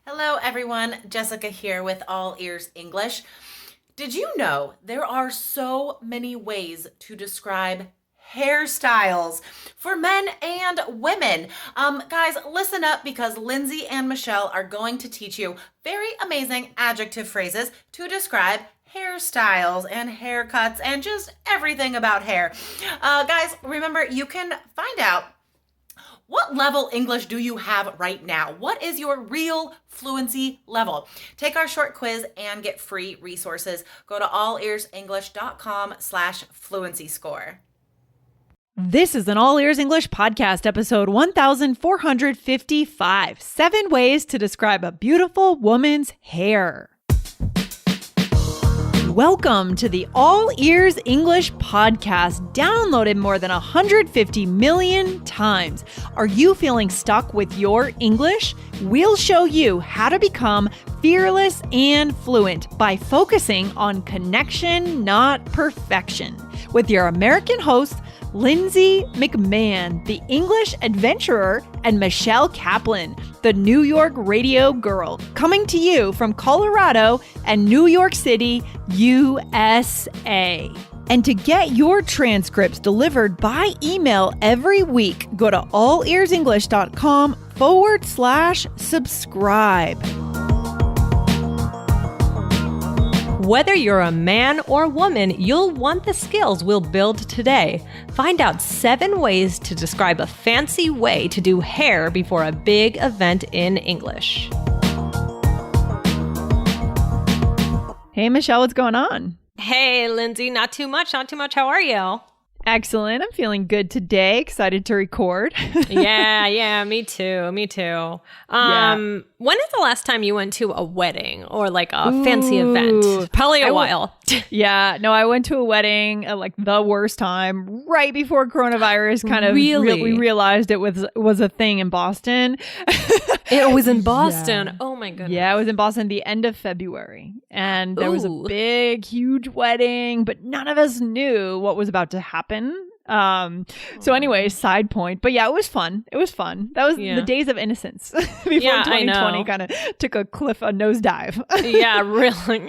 Hello everyone, Jessica here with All Ears English. Did you know there are so many ways to describe hairstyles for men and women? Guys, listen up because Lindsay and Michelle are going to teach you very amazing adjective phrases to describe hairstyles and haircuts and just everything about hair. Guys, remember you can find out what level English do you have right now? What is your real fluency level? Take our short quiz and get free resources. Go to allearsenglish.com/fluency score. This is an All Ears English podcast, episode 1455. 7 ways to describe a beautiful woman's hair. Welcome to the All Ears English podcast, downloaded more than 150 million times. Are you feeling stuck with your English? We'll show you how to become fearless and fluent by focusing on connection, not perfection. With your American host, Lindsay McMahon, the English adventurer, and Michelle Kaplan, the New York radio girl, coming to you from Colorado and New York City, USA. And to get your transcripts delivered by email every week, go to allearsenglish.com/subscribe. Whether you're a man or woman, you'll want the skills we'll build today. Find out 7 ways to describe a fancy way to do hair before a big event in English. Hey, Michelle, what's going on? Hey, Lindsay, not too much. How are you? Excellent. I'm feeling good today. Excited to record. Yeah, me too. When is the last time you went to a wedding or like a fancy event? Probably a while. Yeah, no, I went to a wedding at like the worst time right before coronavirus kind of we realized it was a thing in Boston. It was in Boston. Yeah. Oh my goodness. Yeah, it was in Boston the end of February. And there was a big, huge wedding, but none of us knew what was about to happen. So anyway, side point. But yeah, it was fun. That was the days of innocence before 2020 kind of took a nosedive. Yeah, really.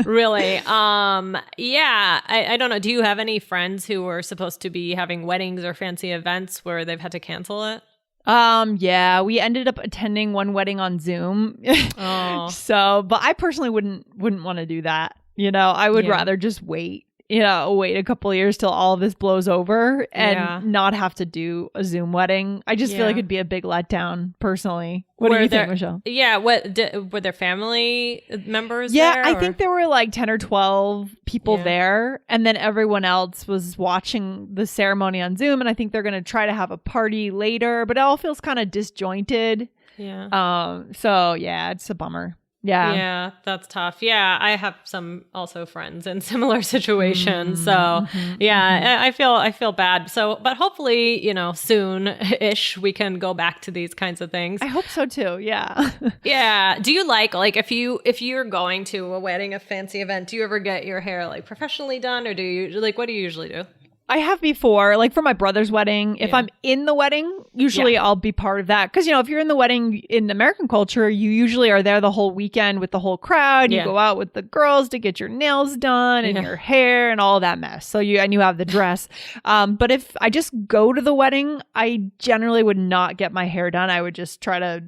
Really. I don't know. Do you have any friends who were supposed to be having weddings or fancy events where they've had to cancel it? Yeah, we ended up attending one wedding on Zoom. But I personally wouldn't want to do that. You know, I would rather just wait a couple of years till all of this blows over and not have to do a Zoom wedding. I just feel like it'd be a big letdown personally. What do you think, Michelle? Yeah. Were there family members there? Yeah, I think there were like 10 or 12 people there. And then everyone else was watching the ceremony on Zoom. And I think they're going to try to have a party later, but it all feels kind of disjointed. Yeah. So yeah, it's a bummer. Yeah, that's tough. Yeah, I have some also friends in similar situations. I feel bad. So, but hopefully, soon-ish we can go back to these kinds of things. I hope so too. Yeah. Yeah. Do you like if you're going to a wedding, a fancy event, do you ever get your hair like professionally done, or do you what do you usually do? I have before, like for my brother's wedding. If I'm in the wedding, usually I'll be part of that. Because, if you're in the wedding in American culture, you usually are there the whole weekend with the whole crowd. You go out with the girls to get your nails done and your hair and all that mess. So you have the dress. But if I just go to the wedding, I generally would not get my hair done. I would just try to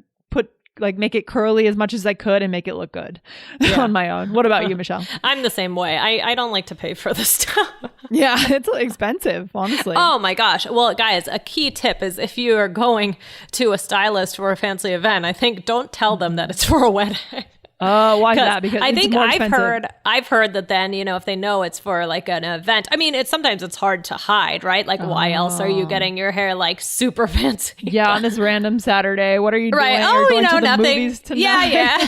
make it curly as much as I could and make it look good on my own. What about you, Michelle? I'm the same way. I don't like to pay for this stuff. Yeah, it's expensive, honestly. Oh my gosh. Well, guys, a key tip is if you are going to a stylist for a fancy event, I think don't tell them that it's for a wedding. Oh, why is that? Because I think more expensive. I've heard that then, if they know it's for like an event, I mean, sometimes it's hard to hide, right? Like, why else are you getting your hair like super fancy? Yeah, on this random Saturday. What are you doing? Right. You're going to the nothing. Movies tonight? Yeah.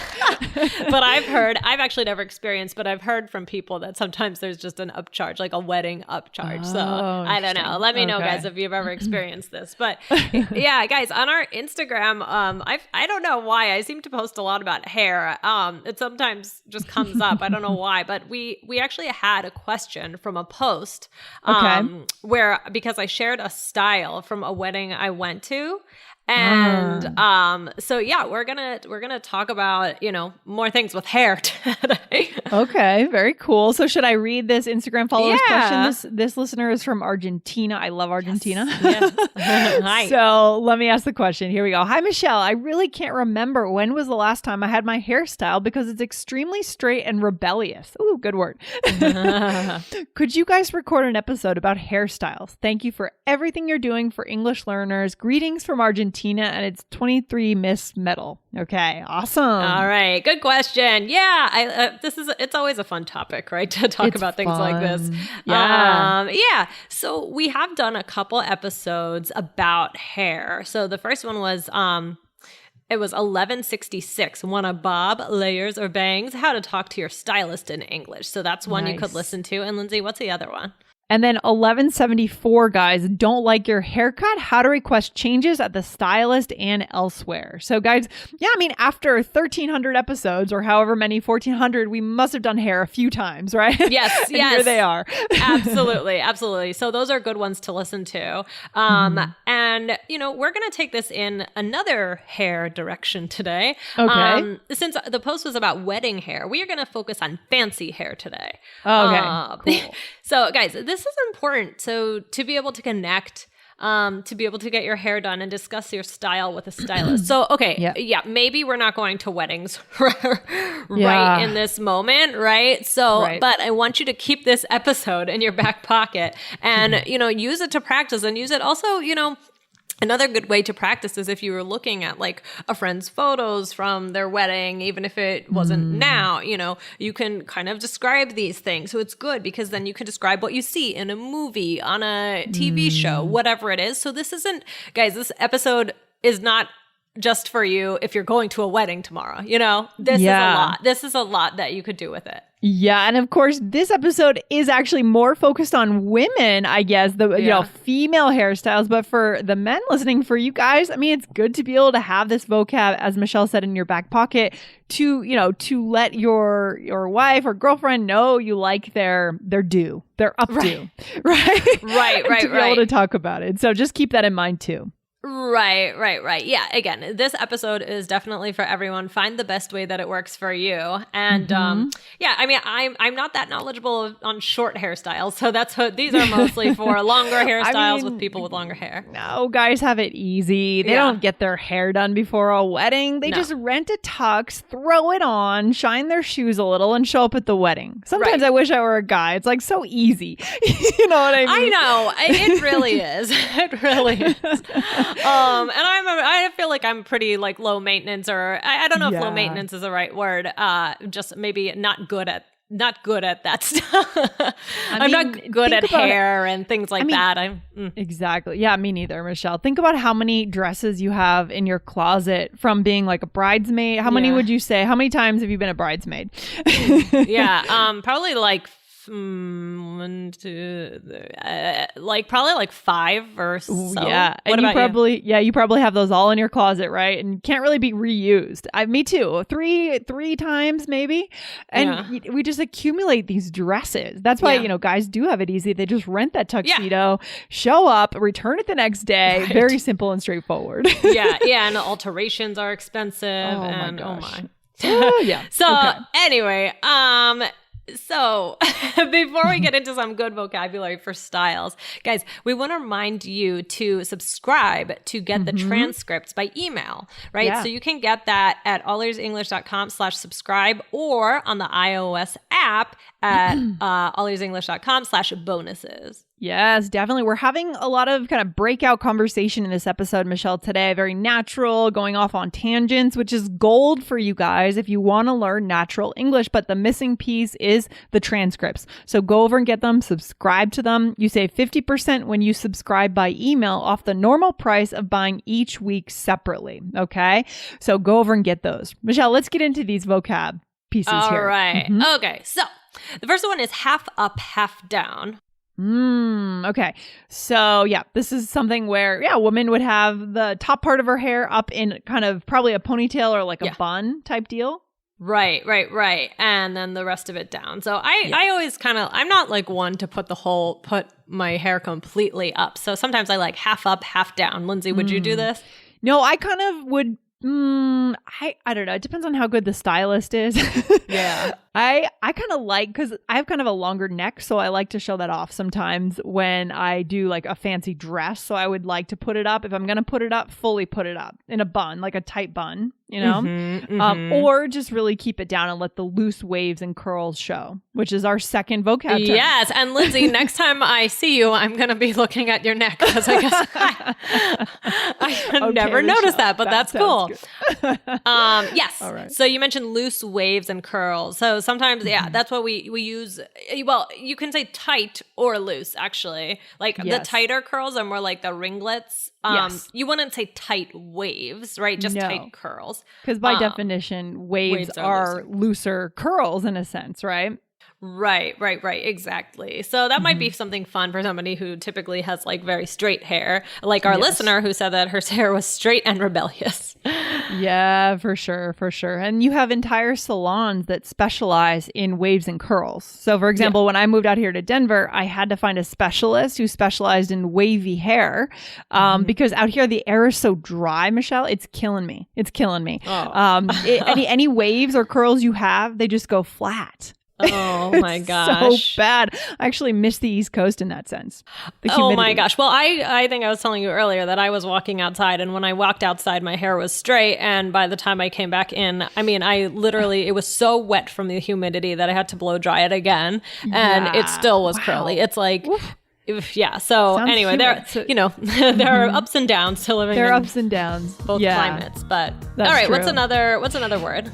But I've actually never experienced, but I've heard from people that sometimes there's just an upcharge, like a wedding upcharge. So I don't know. Let me know, guys, if you've ever experienced this. But yeah, guys, on our Instagram, I don't know why I seem to post a lot about hair. It sometimes just comes up. I don't know why, but we actually had a question from a post where, because I shared a style from a wedding I went to, And so yeah, we're gonna talk about, more things with hair today. Okay, very cool. So should I read this Instagram follower's question? This listener is from Argentina. I love Argentina. Yes. Hi. So let me ask the question. Here we go. Hi, Michelle. I really can't remember when was the last time I had my hairstyle because it's extremely straight and rebellious. Ooh, good word. Could you guys record an episode about hairstyles? Thank you for everything you're doing for English learners. Greetings from Argentina, and it's 23 Miss Medal. Okay, awesome. All right, good question. Yeah, it's always a fun topic, right, to talk about things like this. Yeah. So we have done a couple episodes about hair. So the first one was it was 1166, one of bob, layers, or bangs, how to talk to your stylist in English. So that's one you could listen to. And Lindsay, what's the other one? And then 1174, guys, don't like your haircut, how to request changes at the stylist and elsewhere. So guys, after 1,300 episodes or however many, 1,400, we must have done hair a few times, right? Yes, yes. Here they are. Absolutely. So those are good ones to listen to. And, we're going to take this in another hair direction today. Okay. Since the post was about wedding hair, we are going to focus on fancy hair today. Okay, cool. So guys, this is important. So to be able to connect, to be able to get your hair done and discuss your style with a stylist. So, maybe we're not going to weddings right in this moment, right? So, but I want you to keep this episode in your back pocket and, use it to practice and use it also, another good way to practice is if you were looking at like a friend's photos from their wedding, even if it wasn't now, you can kind of describe these things. So it's good because then you can describe what you see in a movie, on a TV show, whatever it is. So this episode is not just for you if you're going to a wedding tomorrow, this is a lot. This is a lot that you could do with it. Yeah. And of course, this episode is actually more focused on women, I guess, female hairstyles. But for the men listening, for you guys, it's good to be able to have this vocab, as Michelle said, in your back pocket to let your wife or girlfriend know you like their due, their updo, right? Right. To be able to talk about it. So just keep that in mind too. Right. Yeah. Again, this episode is definitely for everyone. Find the best way that it works for you. And I'm not that knowledgeable on short hairstyles, so that's what these are mostly for. Longer hairstyles with people with longer hair. No, guys have it easy. They don't get their hair done before a wedding. They just rent a tux, throw it on, shine their shoes a little, and show up at the wedding. Sometimes I wish I were a guy. It's like so easy. You know what I mean? I know. It really is. It really is. And I feel like I'm pretty like low maintenance, or I don't know if low maintenance is the right word. Just maybe not good at that stuff. I'm not good at hair and things like that. Exactly. Yeah, me neither, Michelle. Think about how many dresses you have in your closet from being like a bridesmaid. How many would you say? How many times have you been a bridesmaid? Probably like one, two, probably like 5 or so. Yeah. And you probably have those all in your closet, right? And can't really be reused. Me too. Three times maybe. And we just accumulate these dresses. That's why, guys do have it easy. They just rent that tuxedo, show up, return it the next day. Right. Very simple and straightforward. And the alterations are expensive. Oh my gosh. Anyway, so before we get into some good vocabulary for styles, guys, we want to remind you to subscribe to get the transcripts by email, right? Yeah. So you can get that at allearsenglish.com/subscribe or on the iOS app at allearsenglish.com/bonuses. Yes, definitely. We're having a lot of kind of breakout conversation in this episode, Michelle, today. Very natural, going off on tangents, which is gold for you guys if you want to learn natural English. But the missing piece is the transcripts. So go over and get them, subscribe to them. You save 50% when you subscribe by email off the normal price of buying each week separately. Okay, so go over and get those. Michelle, let's get into these vocab pieces here. All right. Okay, so the first one is half up, half down. Okay. So this is something where, a woman would have the top part of her hair up in kind of probably a ponytail or like a bun type deal. Right. And then the rest of it down. So I always I'm not like one to put my hair completely up. So sometimes I like half up, half down. Lindsay, would you do this? No, I kind of would. I don't know. It depends on how good the stylist is. Yeah. I kind of like, because I have kind of a longer neck, so I like to show that off sometimes when I do like a fancy dress. So I would like to put it up. If I'm going to put it up, fully put it up in a bun, like a tight bun, you know, or just really keep it down and let the loose waves and curls show, which is our second vocab term. Yes. And Lindsay, next time I see you, I'm going to be looking at your neck, because I guess I never noticed that, but that's cool. Yes. All right. So you mentioned loose waves and curls. So sometimes, that's what we use. Well, you can say tight or loose, actually. Like the tighter curls are more like the ringlets. You wouldn't say tight waves, right? Just tight curls. Because by definition, waves are looser curls in a sense, right? Right. Exactly. So that might be something fun for somebody who typically has like very straight hair, like our listener who said that her hair was straight and rebellious. Yeah, for sure. And you have entire salons that specialize in waves and curls. So for example, when I moved out here to Denver, I had to find a specialist who specialized in wavy hair because out here the air is so dry, Michelle. It's killing me. Oh. Any waves or curls you have, they just go flat. Oh my gosh. So bad. I actually miss the East Coast in that sense. Oh my gosh. Well, I think I was telling you earlier that I was walking outside, and when I walked outside, my hair was straight. And by the time I came back in, I mean, I literally, it was so wet from the humidity that I had to blow dry it again. And it still was curly. It's like... Yeah. So Sounds anyway, there are ups and downs to living. There are ups and downs, both climates. But That's all right, true. what's another word?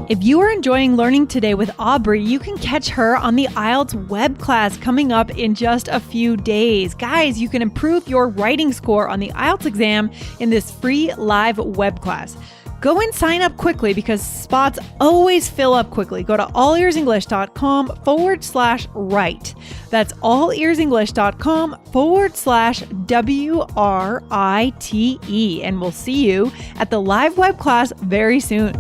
If you are enjoying learning today with Aubrey, you can catch her on the IELTS Web Class coming up in just a few days. Guys, you can improve your writing score on the IELTS exam in this free live web class. Go and sign up quickly because spots always fill up quickly. Go to allearsenglish.com/write. That's allearsenglish.com/WRITE. And we'll see you at the live web class very soon.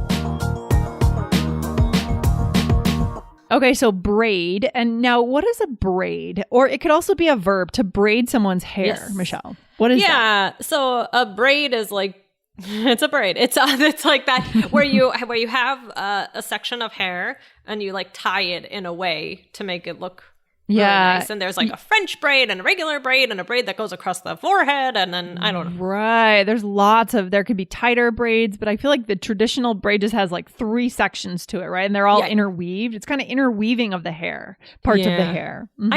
Okay, so braid. And now what is a braid? Or it could also be a verb, to braid someone's hair, Michelle. What is that? Yeah, so a braid is like, it's a braid. It's like that where you have a section of hair and you like tie it in a way to make it look really nice. And there's like a French braid and a regular braid and a braid that goes across the forehead, and then I don't know. Right. There's there could be tighter braids, but I feel like the traditional braid just has like 3 sections to it, right? And they're all interweaved. It's kind of interweaving of the hair, parts of the hair. Mm-hmm.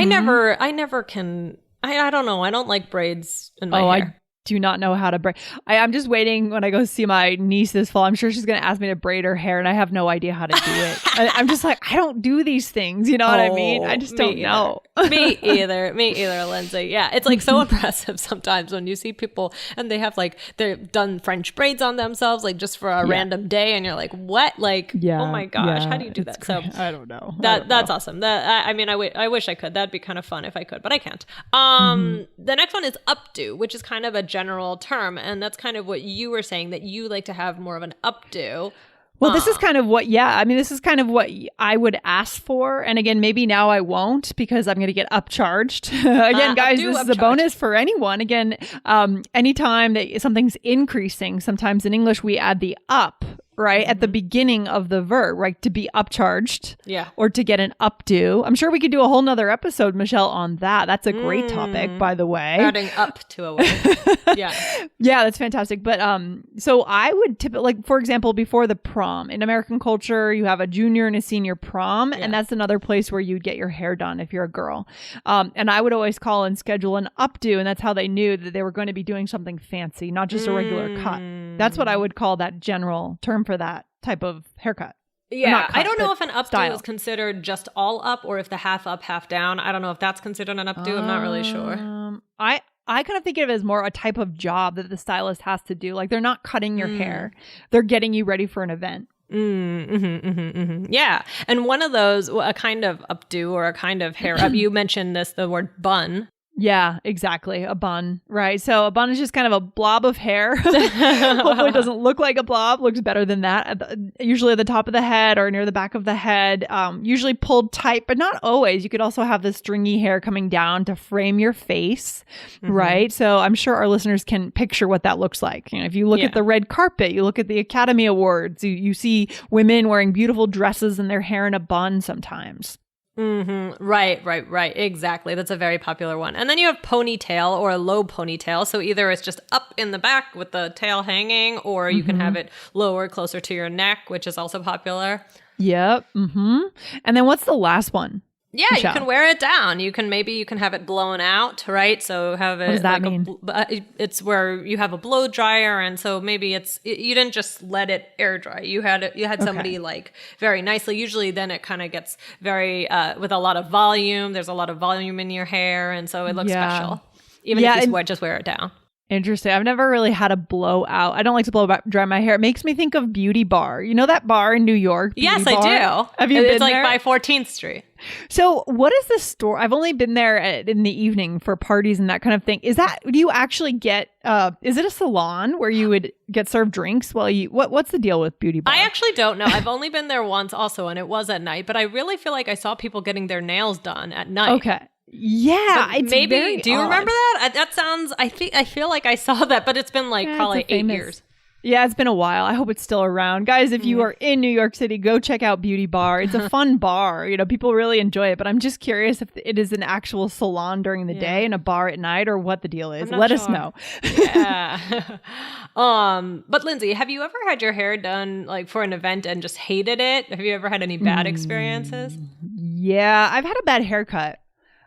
I never can. I don't know. I don't like braids in my hair. Do not know how to braid. I'm just waiting when I go see my niece this fall. I'm sure she's going to ask me to braid her hair, and I have no idea how to do it. I'm just like, I don't do these things. You know what I mean? I just don't know. Me either, Lindsay. Yeah, it's like so impressive sometimes when you see people and they have like, they've done French braids on themselves, like just for a random day, and you're like, what? Like, oh my gosh, how do you do that? So I don't know. That's awesome. I mean, I wish I could. That'd be kind of fun if I could, but I can't. The next one is updo, which is kind of a general term, and that's kind of what you were saying, that you like to have more of an updo. Well, this is kind of what, this is kind of what I would ask for. And again, maybe now I won't because I'm going to get upcharged. Again, guys, this is a bonus for anyone. Again, anytime that something's increasing, sometimes in English we add the up, right? At the beginning of the verb, right? To be upcharged. Yeah. Or to get an updo. I'm sure we could do a whole nother episode, Michelle, on that. That's a great topic, by the way. Adding up to a word. Yeah. Yeah, that's fantastic. But so I would like, for example, before the prom, in American culture, you have a junior and a senior prom, and that's another place where you'd get your hair done if you're a girl. And I would always call and schedule an updo, and that's how they knew that they were going to be doing something fancy, not just a regular cut. That's what I would call that general term for that type of haircut. Yeah, I don't know if an updo is considered just all up or if the half up, half down. I don't know if that's considered an updo. I'm not really sure. I kind of think of it as more a type of job that the stylist has to do. Like, they're not cutting your hair. They're getting you ready for an event. Yeah. And one of those, a kind of updo or a kind of hair up, you mentioned the word bun. Yeah, exactly. A bun, right? So a bun is just kind of a blob of hair. Hopefully it doesn't look like a blob. Looks better than that. Usually at the top of the head or near the back of the head. Usually pulled tight, but not always. You could also have the stringy hair coming down to frame your face, right? So I'm sure our listeners can picture what that looks like. If you look at the red carpet, you look at the Academy Awards, you see women wearing beautiful dresses and their hair in a bun sometimes. Right. Exactly. That's a very popular one. And then you have ponytail or a low ponytail. So either it's just up in the back with the tail hanging, or you can have it lower, closer to your neck, which is also popular. Yep. And then what's the last one? Yeah, Michelle? You can wear it down. You can have it blown out, right? So have it. What does that mean? It's where you have a blow dryer, and so maybe you didn't just let it air dry. You had somebody like very nicely. Usually, then it kind of gets very with a lot of volume. There's a lot of volume in your hair, and so it looks special. Even if you just wear it down. Interesting. I've never really had a blowout. I don't like to dry my hair. It makes me think of Beauty Bar. You know that bar in New York? Yes, Bar? I do. Have you been It's like there? by 14th Street. So what is the store? I've only been there in the evening for parties and that kind of thing. Do you actually get, is it a salon where you would get served drinks while what's the deal with Beauty Bar? I actually don't know. I've only been there once also, and it was at night, but I really feel like I saw people getting their nails done at night. Okay. Yeah, it's maybe. Do you remember that? That sounds. I feel like I saw that, but it's been like probably 8 years. Yeah, it's been a while. I hope it's still around. Guys, if you are in New York City, go check out Beauty Bar. It's a fun bar. People really enjoy it, but I'm just curious if it is an actual salon during the day and a bar at night, or what the deal is. Let us know. Yeah. But Lindsay, have you ever had your hair done like for an event and just hated it? Have you ever had any bad experiences? Yeah, I've had a bad haircut.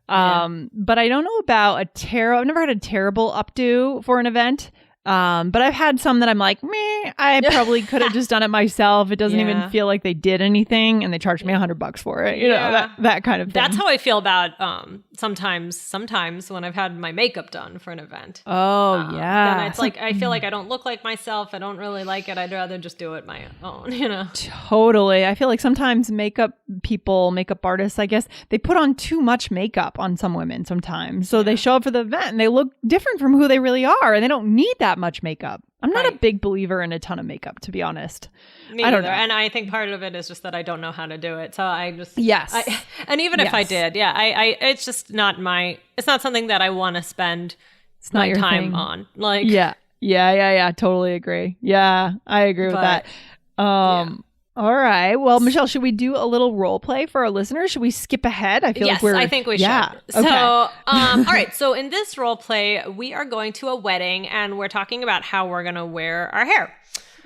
But I don't know about I've never had a terrible updo for an event. But I've had some that I'm like, meh, I probably could have just done it myself. It doesn't even feel like they did anything, and they charged me $100 for it. You know, that kind of thing. That's how I feel about sometimes when I've had my makeup done for an event. Oh, yeah. Then it's like I feel like I don't look like myself. I don't really like it. I'd rather just do it my own, Totally. I feel like sometimes makeup artists, I guess, they put on too much makeup on some women sometimes. So they show up for the event and they look different from who they really are, and they don't need that much makeup. I'm not a big believer in a ton of makeup, to be honest. Me neither. And I think part of it is just that I don't know how to do it. So I just and even if I did, it's just not it's not something that I want to spend my time on. Like Yeah, totally agree. Yeah, I agree with that. All right. Well, Michelle, should we do a little role play for our listeners? Should we skip ahead? I feel like I think we should. Okay. So, all right. So in this role play, we are going to a wedding, and we're talking about how we're going to wear our hair.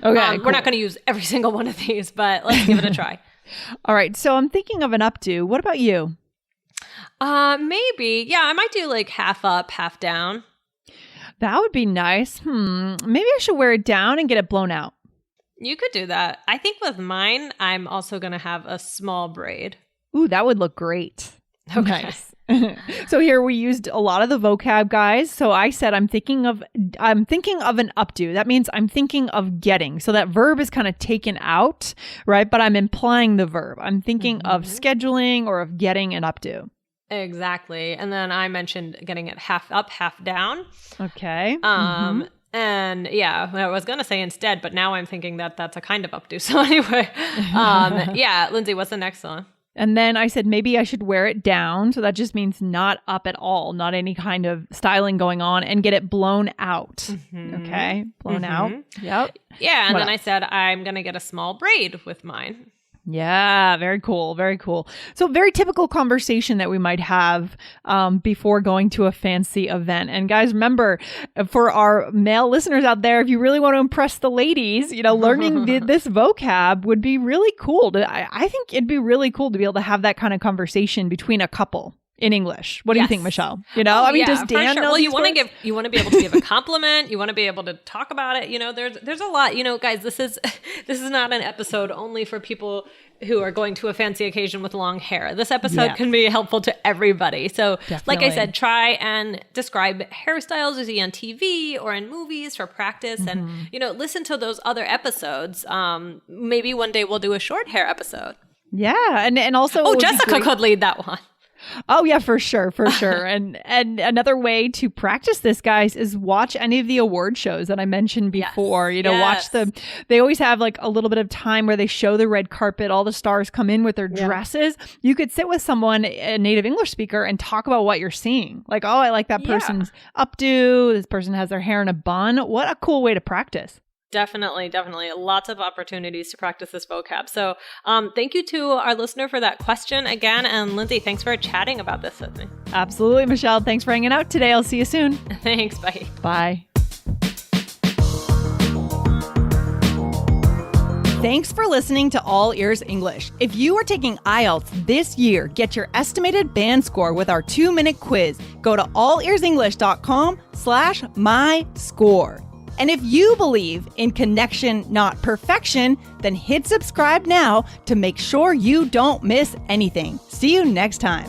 Okay. We're not going to use every single one of these, but let's give it a try. All right. So I'm thinking of an updo. What about you? Maybe. Yeah, I might do like half up, half down. That would be nice. Maybe I should wear it down and get it blown out. You could do that. I think with mine, I'm also going to have a small braid. Ooh, that would look great. Okay. Nice. So here we used a lot of the vocab, guys. So I said I'm thinking of an updo. That means I'm thinking of getting. So that verb is kind of taken out, right? But I'm implying the verb. I'm thinking of scheduling or of getting an updo. Exactly. And then I mentioned getting it half up, half down. Okay. And I was going to say instead, but now I'm thinking that that's a kind of updo. So anyway, Lindsay, what's the next one? And then I said, maybe I should wear it down. So that just means not up at all, not any kind of styling going on, and get it blown out. Okay. Blown out. Yep. Yeah. And then I said, I'm going to get a small braid with mine. Yeah, very cool. Very cool. So very typical conversation that we might have before going to a fancy event. And guys, remember, for our male listeners out there, if you really want to impress the ladies, learning this vocab would be really cool. I think it'd be really cool to be able to have that kind of conversation between a couple in English. What do you think, Michelle? Does Dan know? Well, you want to be able to give a compliment. You want to be able to talk about it. There's a lot. Guys, this is not an episode only for people who are going to a fancy occasion with long hair. This episode can be helpful to everybody. So, like I said, try and describe hairstyles you see on TV or in movies for practice, and listen to those other episodes. Maybe one day we'll do a short hair episode. Yeah, and also Jessica could lead that one. Oh yeah, for sure. And another way to practice this, guys, is watch any of the award shows that I mentioned before. Watch they always have like a little bit of time where they show the red carpet, all the stars come in with their dresses. You could sit with someone, a native English speaker, and talk about what you're seeing. Like, oh, I like that person's updo. This person has their hair in a bun. What a cool way to practice. Definitely. Lots of opportunities to practice this vocab. So thank you to our listener for that question again. And Lindsay, thanks for chatting about this with me. Absolutely, Michelle. Thanks for hanging out today. I'll see you soon. Thanks. Bye. Bye. Thanks for listening to All Ears English. If you are taking IELTS this year, get your estimated band score with our 2-minute quiz. Go to allearsenglish.com/myscore. And if you believe in connection, not perfection, then hit subscribe now to make sure you don't miss anything. See you next time.